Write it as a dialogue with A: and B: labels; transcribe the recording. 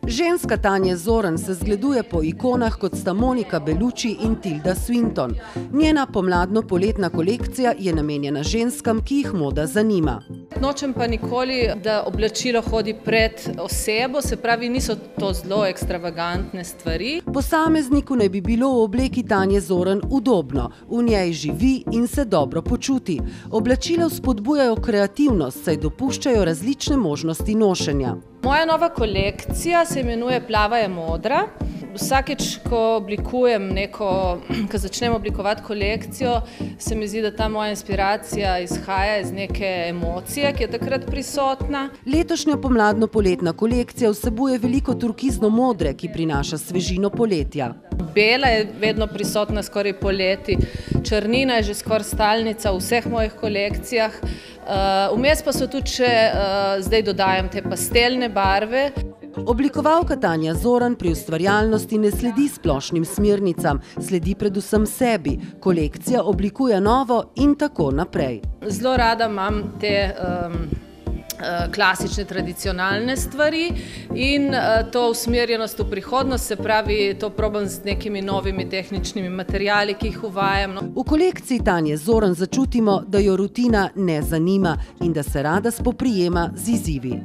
A: Ženska Tanje Zorn se zgleduje po ikonah, kot sta Monica Bellucci in Tilda Swinton. Njena pomladno-poletna kolekcija je namenjena ženskam, ki jih moda zanima.
B: Nočem pa nikoli, da oblačilo hodi pred osebo, se pravi, niso to zelo ekstravagantne stvari.
A: Posamezniku naj bi bilo v obleki Tanje Zorn udobno, v njej živi in se dobro počuti. Oblačila vzpodbujajo kreativnost, saj dopuščajo različne možnosti nošenja.
B: Moja nova kolekcija se imenuje Plava je modra. Vsakeč, ko začnem oblikovati kolekcijo, se mi zdi, da ta moja inspiracija izhaja iz neke emocije, ki je takrat prisotna.
A: Letošnja pomladno-poletna kolekcija vsebuje veliko turkizno modre, ki prinaša svežino poletja.
B: Bela je vedno prisotna skoraj poleti, črnina je že skoraj stalnica v vseh mojih kolekcijah. Vmes pa so tudi še, zdaj dodajam te pastelne barve.
A: Oblikovalka Tanja Zorn pri ustvarjalnosti ne sledi splošnim smernicam, sledi predvsem sebi. Kolekcija oblikuje novo in tako naprej.
B: Zelo rada imam te klasične, tradicionalne stvari in to usmerjenost v prihodnost, se pravi, to probam z nekimi novimi tehničnimi materiali, ki jih uvajam.
A: V kolekciji Tanje Zorn začutimo, da jo rutina ne zanima in da se rada spoprijema z izzivi.